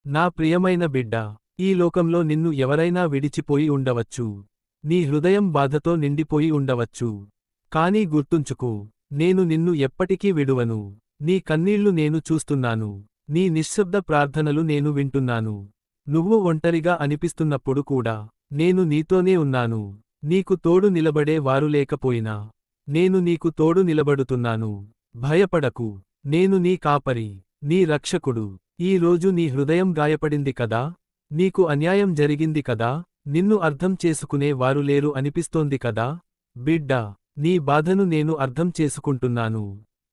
నా ప్రియమైన బిడ్డా, ఈ లోకంలో నిన్ను ఎవరైనా విడిచిపోయి ఉండవచ్చు. నీ హృదయం బాధతో నిండిపోయి ఉండవచ్చు. కానీ గుర్తుంచుకో, నేను నిన్ను ఎప్పటికీ విడువను. నీ కన్నీళ్లు నేను చూస్తున్నాను. నీ నిశ్శబ్ద ప్రార్థనలు నేను వింటున్నాను. నువ్వు ఒంటరిగా అనిపిస్తున్నప్పుడు కూడా నేను నీతోనే ఉన్నాను. నీకు తోడు నిలబడే వారు లేకపోయినా నేను నీకు తోడు నిలబడుతున్నాను. భయపడకు, నేను నీ కాపరి, నీ రక్షకుడు. ఈ రోజు నీ హృదయం గాయపడింది కదా? నీకు అన్యాయం జరిగింది కదా? నిన్ను అర్థం చేసుకునే వారు లేరు అనిపిస్తోంది కదా? బిడ్డా, నీ బాధను నేను అర్థం చేసుకుంటున్నాను.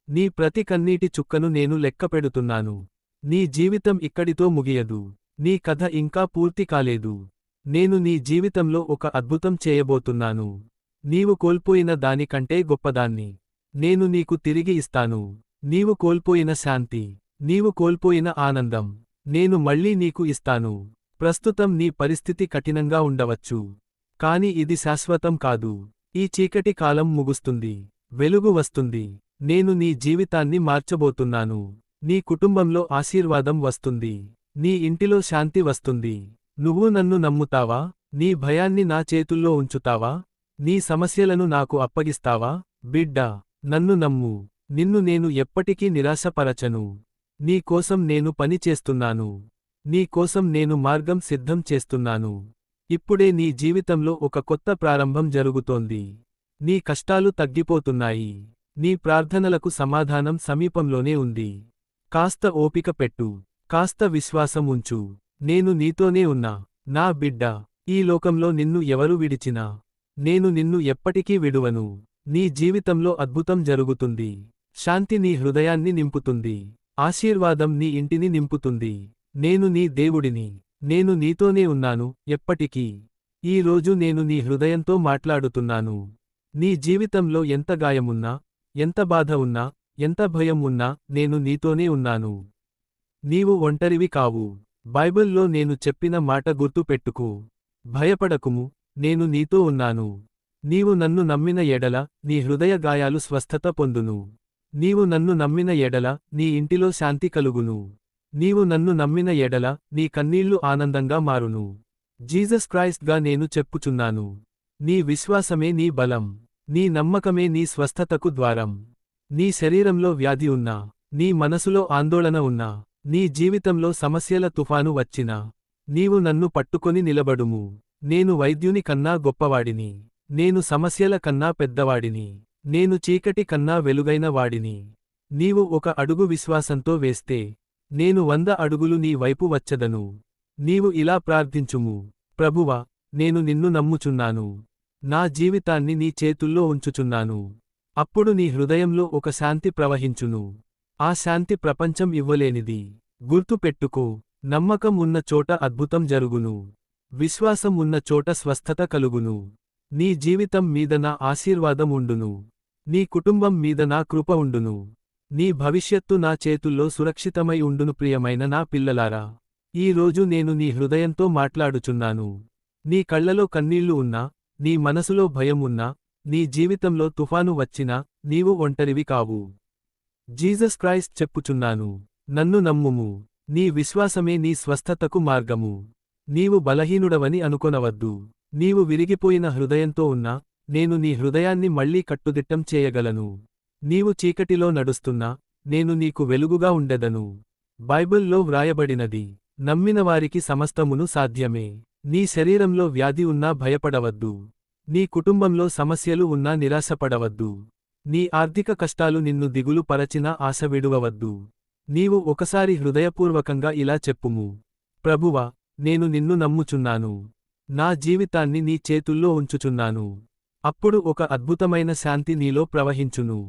నీ ప్రతి కన్నీటి చుక్కను నేను లెక్కపెడుతున్నాను. నీ జీవితం ఇక్కడితో ముగియదు. నీ కథ ఇంకా పూర్తి కాలేదు. నేను నీ జీవితంలో ఒక అద్భుతం చేయబోతున్నాను. నీవు కోల్పోయిన దానికంటే గొప్పదాన్ని నేను నీకు తిరిగి ఇస్తాను. నీవు కోల్పోయిన శాంతి, నీవు కోల్పోయిన ఆనందం నేను మళ్ళీ నీకు ఇస్తాను. ప్రస్తుతం నీ పరిస్థితి కఠినంగా ఉండవచ్చు. కాని ఇది శాశ్వతం కాదు. ఈ చీకటి కాలం ముగుస్తుంది, వెలుగు వస్తుంది. నేను నీ జీవితాన్ని మార్చబోతున్నాను. నీ కుటుంబంలో ఆశీర్వాదం వస్తుంది. నీ ఇంటిలో శాంతి వస్తుంది. నువ్వు నన్ను నమ్ముతావా? నీ భయాన్ని నా చేతుల్లో ఉంచుతావా? నీ సమస్యలను నాకు అప్పగిస్తావా? బిడ్డా, నన్ను నమ్ము. నిన్ను నేను ఎప్పటికీ నిరాశపరచను. నీ కోసం నేను పని చేస్తున్నాను. నీ కోసం నేను మార్గం సిద్ధం చేస్తున్నాను. ఇప్పుడే నీ జీవితంలో ఒక కొత్త ప్రారంభం జరుగుతోంది. నీ కష్టాలు తగ్గిపోతున్నాయి. నీ ప్రార్థనలకు సమాధానం సమీపంలోనే ఉంది. కాస్త ఓపిక పెట్టు, కాస్త విశ్వాసం ఉంచు. నేను నీతోనే ఉన్నా, నా బిడ్డా. ఈ లోకంలో నిన్ను ఎవరు విడిచినా నేను నిన్ను ఎప్పటికీ విడువను. నీ జీవితంలో అద్భుతం జరుగుతుంది. శాంతి నీ హృదయాన్ని నింపుతుంది. ఆశీర్వాదం నీ ఇంటిని నింపుతుంది. నేను నీ దేవుడిని. నేను నీతోనే ఉన్నాను ఎప్పటికీ. ఈ రోజు నేను నీ హృదయంతో మాట్లాడుతున్నాను. నీ జీవితంలో ఎంత గాయమున్నా, ఎంత బాధ ఉన్నా, ఎంత భయం ఉన్నా నేను నీతోనే ఉన్నాను. నీవు ఒంటరివి కావు. బైబిల్లో నేను చెప్పిన మాట గుర్తు పెట్టుకో. భయపడకుము, నేను నీతో ఉన్నాను. నీవు నన్ను నమ్మిన ఎడల నీ హృదయ గాయాలు స్వస్థత పొందును. నీవు నన్ను నమ్మిన ఎడల నీ ఇంటిలో శాంతి కలుగును. నీవు నన్ను నమ్మిన ఎడల నీ కన్నీళ్లు ఆనందంగా మారును. జీసస్ క్రైస్ట్గా నేను చెప్పుచున్నాను. నీ విశ్వాసమే నీ బలం. నీ నమ్మకమే నీ స్వస్థతకు ద్వారం. నీ శరీరంలో వ్యాధి ఉన్నా, నీ మనసులో ఆందోళన ఉన్నా, నీ జీవితంలో సమస్యల తుఫాను వచ్చినా నీవు నన్ను పట్టుకొని నిలబడుము. నేను వైద్యుని కన్నా గొప్పవాడిని. నేను సమస్యల కన్నా పెద్దవాడిని. నేను చీకటి కన్నా వెలుగైన వాడిని. నీవు ఒక అడుగు విశ్వాసంతో వేస్తే నేను 100 అడుగులు నీ వైపు వచ్చదను. నీవు ఇలా ప్రార్థించుము. ప్రభువా, నేను నిన్ను నమ్ముచున్నాను. నా జీవితాన్ని నీ చేతుల్లో ఉంచుచున్నాను. అప్పుడు నీ హృదయంలో ఒక శాంతి ప్రవహించును. ఆ శాంతి ప్రపంచం ఇవ్వలేనిది. గుర్తు పెట్టుకో, నమ్మకం ఉన్న చోట అద్భుతం జరుగును. విశ్వాసం ఉన్న చోట స్వస్థత కలుగును. నీ జీవితం మీద నా ఆశీర్వాదం ఉండును. నీ కుటుంబం మీద నా కృప ఉండును. నీ భవిష్యత్తు నా చేతుల్లో సురక్షితమై ఉండును. ప్రియమైన నా పిల్లలారా, ఈ రోజు నేను నీ హృదయంతో మాట్లాడుచున్నాను. నీ కళ్లలో కన్నీళ్లు ఉన్నా, నీ మనసులో భయం ఉన్నా, నీ జీవితంలో తుఫాను వచ్చినా నీవు ఒంటరివి కావు. జీసస్ క్రైస్ట్ చెప్పుచున్నాను, నన్ను నమ్ముము. నీ విశ్వాసమే నీ స్వస్థతకు మార్గము. నీవు బలహీనుడవని అనుకొనవద్దు. నీవు విరిగిపోయిన హృదయంతో ఉన్నా నేను నీ హృదయాన్ని మళ్లీ కట్టుదిట్టం చేయగలను. నీవు చీకటిలో నడుస్తున్నా నేను నీకు వెలుగుగా ఉండెదను. బైబిల్లో వ్రాయబడినది, నమ్మినవారికి సమస్తమును సాధ్యమే. నీ శరీరంలో వ్యాధి ఉన్నా భయపడవద్దు. నీ కుటుంబంలో సమస్యలు ఉన్నా నిరాశపడవద్దు. నీ ఆర్థిక కష్టాలు నిన్ను దిగులు పరచినా ఆశ విడువవద్దు. నీవు ఒకసారి హృదయపూర్వకంగా ఇలా చెప్పుము. ప్రభువా, నేను నిన్ను నమ్ముచున్నాను. నా జీవితాన్ని నీ చేతుల్లో ఉంచుచున్నాను. అప్పుడు ఒక అద్భుతమైన శాంతి నీలో ప్రవహించును.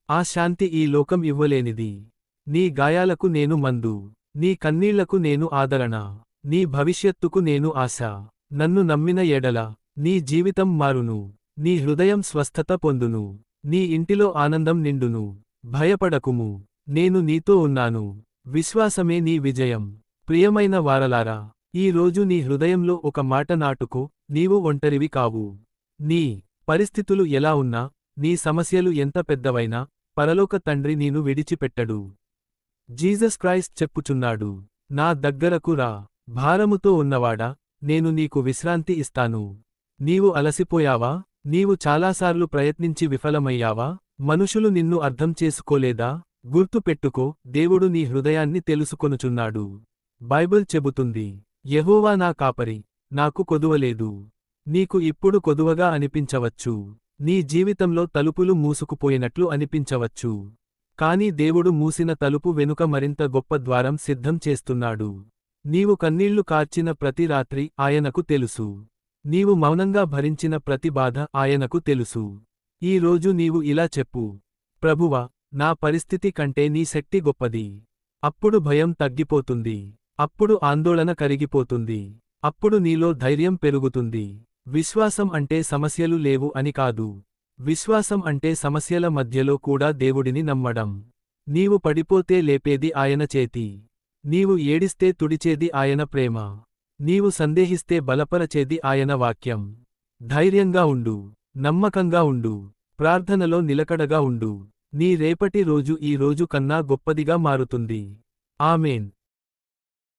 ఆ శాంతి ఈ లోకం ఇవ్వలేనిది. నీ గాయాలకు నేను మందు. నీ కన్నీళ్లకు నేను ఆదరణ. నీ భవిష్యత్తుకు నేను ఆశ. నన్ను నమ్మిన ఎడల నీ జీవితం మారును. నీ హృదయం స్వస్థత పొందును. నీ ఇంటిలో ఆనందం నిండును. భయపడకుము, నేను నీతో ఉన్నాను. విశ్వాసమే నీ విజయం. ప్రియమైన వారలారా, ఈ రోజు నీ హృదయంలో ఒక మాట నాటుకో, నీవు ఒంటరివి కావు. నీ పరిస్థితులు ఎలా ఉన్నా, నీ సమస్యలు ఎంత పెద్దవైనా, పరలోక తండ్రి నీను విడిచిపెట్టడు. జీసస్ క్రైస్ట్ చెప్పుచున్నాడు, నా దగ్గరకు రా. భారముతో ఉన్నవాడా, నేను నీకు విశ్రాంతి ఇస్తాను. నీవు అలసిపోయావా? నీవు చాలాసార్లు ప్రయత్నించి విఫలమయ్యావా? మనుషులు నిన్ను అర్థం చేసుకోలేదా? గుర్తు పెట్టుకో, దేవుడు నీ హృదయాన్ని తెలుసుకొనుచున్నాడు. బైబిల్ చెబుతుంది, యెహోవా నా కాపరి, నాకు కొదువలేదు. నీకు ఇప్పుడు కొదువగా అనిపించవచ్చు. నీ జీవితంలో తలుపులు మూసుకుపోయినట్లు అనిపించవచ్చు. కాని దేవుడు మూసిన తలుపు వెనుక మరింత గొప్ప ద్వారం సిద్ధం చేస్తున్నాడు. నీవు కన్నీళ్లు కార్చిన ప్రతి రాత్రి ఆయనకు తెలుసు. నీవు మౌనంగా భరించిన ప్రతి బాధ ఆయనకు తెలుసు. ఈ రోజు నీవు ఇలా చెప్పు, ప్రభువా, నా పరిస్థితి కంటే నీ శక్తి గొప్పది. అప్పుడు భయం తగ్గిపోతుంది. అప్పుడు ఆందోళన కరిగిపోతుంది. అప్పుడు నీలో ధైర్యం పెరుగుతుంది. విశ్వాసం అంటే సమస్యలు లేవు అని కాదు. విశ్వాసం అంటే సమస్యల మధ్యలో కూడా దేవుడిని నమ్మడం. నీవు పడిపోతే లేపేది ఆయన చేతి. నీవు ఏడిస్తే తుడిచేది ఆయన ప్రేమ. నీవు సందేహిస్తే బలపరచేది ఆయన వాక్యం. ధైర్యంగా ఉండు. నమ్మకంగా ఉండు. ప్రార్థనలో నిలకడగా ఉండు. నీ రేపటి రోజు ఈ రోజు కన్నా గొప్పదిగా మారుతుంది. ఆమేన్.